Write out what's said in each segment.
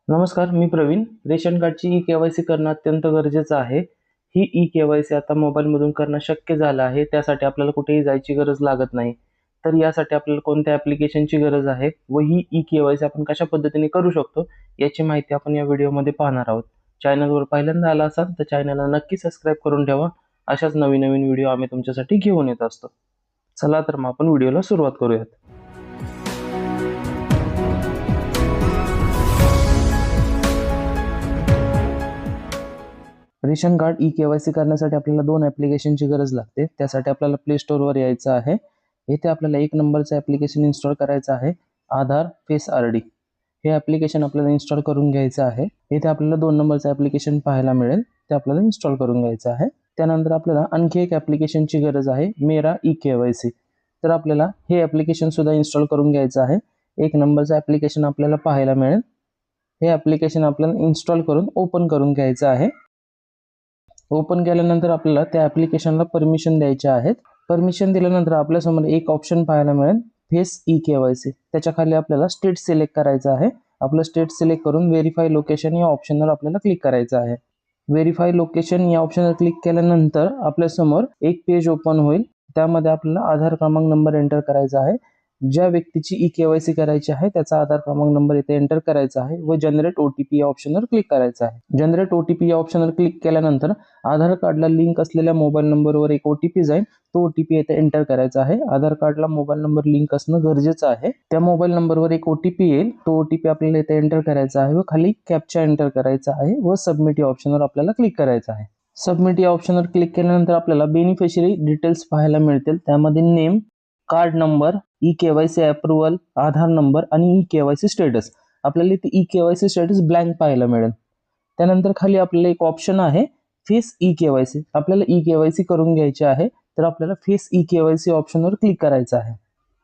नमस्कार, मी प्रवीण. रेशन कार्डची ई-के-वाय-सी करणं अत्यंत गरजेचं आहे. ही ई-के-वाय-सी आता मोबाईलमधून करणं शक्य झालं आहे. त्यासाठी आपल्याला कुठेही जायची गरज लागत नाही. तर यासाठी आपल्याला कोणत्या ॲप्लिकेशनची गरज आहे व ही ई-के-वाय-सी आपण कशा पद्धतीने करू शकतो, याची माहिती आपण या व्हिडिओमध्ये पाहणार आहोत. चॅनलवर पहिल्यांदा आला असाल तर चॅनलला नक्की सबस्क्राईब करून ठेवा. अशाच नवीन-नवीन व्हिडिओ आम्ही तुमच्यासाठी घेऊन येत असतो. चला तर मग आपण व्हिडिओला सुरुवात करूयात. रेशन कार्ड ई-के-वाय-सी करण्यासाठी आपल्याला 2 ॲप्लिकेशनची गरज लागते. त्यासाठी आपल्याला प्ले स्टोअरवर यायचं आहे. येथे आपल्याला 1 नंबरचं ॲप्लिकेशन इन्स्टॉल करायचं आहे, आधार फेस आर-डी. हे ॲप्लिकेशन आपल्याला इन्स्टॉल करून घ्यायचं आहे. येथे आपल्याला 2 नंबरचं ॲप्लिकेशन पाहायला मिळेल, ते आपल्याला इन्स्टॉल करून घ्यायचं आहे. त्यानंतर आपल्याला आणखी एक ॲप्लिकेशनची गरज आहे, मेरा ई-के-वाय-सी. तर आपल्याला हे ॲप्लिकेशनसुद्धा इन्स्टॉल करून घ्यायचं आहे. 1 नंबरचं ॲप्लिकेशन आपल्याला पाहायला मिळेल. हे ॲप्लिकेशन आपल्याला इन्स्टॉल करून ओपन करून घ्यायचं आहे. ओपन केल्यानंतर आपल्याला त्या ॲप्लिकेशनला परमिशन द्यायचे आहेत. परमिशन दिल्यानंतर आपल्यासमोर एक ऑप्शन पाहायला मिळेल, फेस ई-के-वाय-सी. त्याच्या खाली आपल्याला स्टेट सिलेक्ट करायचं आहे. आपलं स्टेट सिलेक्ट करून व्हेरीफाय लोकेशन या ऑप्शनवर आपल्याला क्लिक करायचं आहे. व्हेरीफाय लोकेशन या ऑप्शनवर क्लिक केल्यानंतर आपल्यासमोर एक पेज ओपन होईल. त्यामध्ये आपल्याला आधार क्रमांक नंबर एंटर करायचा आहे. ज्या व्यक्तीची ई-के-वाय-सी करायची आहे त्याचा आधार क्रमांक नंबर इथे एंटर करायचा आहे व जनरेट ओ-टी-पी या ऑप्शनवर क्लिक करायचं आहे. जनरेट ओ-टी-पी या ऑप्शनवर क्लिक केल्यानंतर आधार कार्डला लिंक असलेल्या मोबाईल नंबरवर एक ओ-टी-पी जाईल. तो ओ-टी-पी इथे एंटर करायचा आहे. आधार कार्डला मोबाईल नंबर लिंक असणं गरजेचं आहे. त्या मोबाईल नंबरवर एक ओ-टी-पी येईल. तो ओ-टी-पी आपल्याला इथे एंटर करायचा आहे व खाली कॅप्चा एंटर करायचा आहे व सबमिट या ऑप्शनवर आपल्याला क्लिक करायचं आहे. सबमिट या ऑप्शनवर क्लिक केल्यानंतर आपल्याला बेनिफिशरी डिटेल्स पाहायला मिळतील. त्यामध्ये नेम, कार्ड नंबर, ई-के-वाय-सी अप्रुव्हल, आधार नंबर आणि ई-के-वाय-सी स्टेटस. आपल्याला इथे ई-के-वाय-सी स्टेटस ब्लँक पाहायला मिळेल. त्यानंतर खाली आपल्याला एक ऑप्शन आहे, फेस ई-के-वाय-सी. आपल्याला ई-के-वाय-सी करून घ्यायची आहे, तर आपल्याला फेस ई-के-वाय-सी ऑप्शनवर क्लिक करायचं आहे.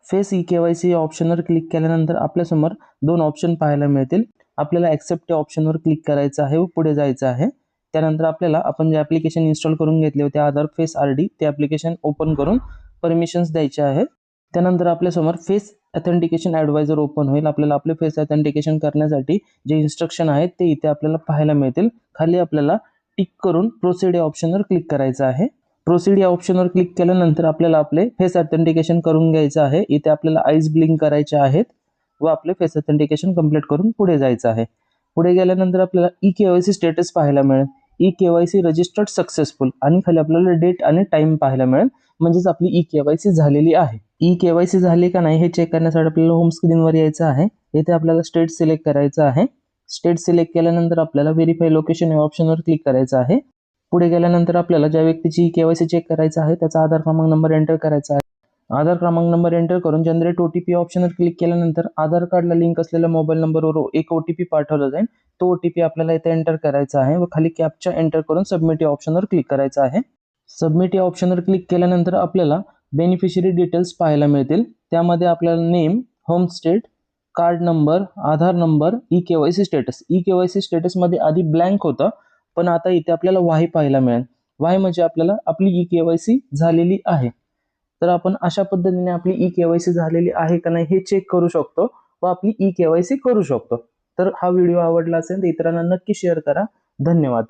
फेस ई-के-वाय-सी या ऑप्शनवर क्लिक केल्यानंतर आपल्यासमोर 2 ऑप्शन पाहायला मिळतील. आपल्याला ॲक्सेप्ट या ऑप्शनवर क्लिक करायचं आहे व पुढे जायचं आहे. त्यानंतर आपल्याला आपण जे ॲप्लिकेशन इन्स्टॉल करून घेतले होते आधार फेस आर-डी, ते ॲप्लिकेशन ओपन करून परमिशन्स द्यायचे आहेत. त्यानंतर आपल्यासमोर फेस ऑथेंटिकेशन ॲडवायझर ओपन होईल. आपल्याला आपले फेस ऑथेंटिकेशन करण्यासाठी जे इन्स्ट्रक्शन आहेत ते इथे आपल्याला पाहायला मिळतील. खाली आपल्याला टिक करून प्रोसीड या ऑप्शनवर क्लिक करायचं आहे. प्रोसीड या ऑप्शनवर क्लिक केल्यानंतर आपल्याला आपले फेस ऑथेंटिकेशन करून घ्यायचं आहे. इथे आपल्याला आईज ब्लिंक करायचे आहेत व आपले फेस ऑथेंटिकेशन कंप्लीट करून पुढे जायचं आहे. पुढे गेल्यानंतर आपल्याला ई-के-वाय-सी स्टेटस पाहायला मिळेल. ई-के-वाय-सी रजिस्टर्ड सक्सेसफुल आणि खाली आपल्याला डेट आणि टाइम पाहायला मिळेल. म्हणजेच आपली ई-के-वाय-सी झालेली आहे. ई-के-वाय-सी झाली का नाही हे चेक करण्यासाठी आपल्याला होम स्क्रीनवर यायचं आहे. येथे आपल्याला स्टेट सिलेक्ट करायचं आहे. स्टेट सिलेक्ट केल्यानंतर आपल्याला व्हेरीफाय लोकेशन या ऑप्शनवर क्लिक करायचं आहे. पुढे गेल्यानंतर आपल्याला ज्या व्यक्तीची ई-के-वाय-सी चेक करायचं आहे त्याचा आधार क्रमांक नंबर एंटर करायचा आहे. आधार क्रमांक नंबर एंटर करून जनरेट ओ-टी-पी ऑप्शनवर क्लिक केल्यानंतर आधार कार्डला लिंक असलेल्या मोबाईल नंबरवर एक ओ-टी-पी पाठवला जाईल. तो ओ-टी-पी आपल्याला इथे एंटर करायचा आहे व खाली कॅप्चा एंटर करून सबमिट या ऑप्शनवर क्लिक करायचं आहे. सबमिट या ऑप्शनवर क्लिक केल्यानंतर आपल्याला बेनिफिशरी डिटेल्स पाहायला मिळतील. त्यामध्ये आपल्याला name, home state, card number, Aadhaar number, eKYC status. EKYC स्टेटसमध्ये आधी ब्लँक होतं, पण आता इथे आपल्याला वाय पाहायला मिळेल. वाय म्हणजे आपल्याला आपली ई-के-वाय-सी झालेली आहे. तर आपण अशा पद्धतीने आपली ई-के-वाय-सी झालेली आहे का नाही हे चेक करू शकतो व आपली ई-के-वाय-सी करू शकतो. तर हा व्हिडिओ आवडला असेल तर इतरांना नक्की शेअर करा. धन्यवाद.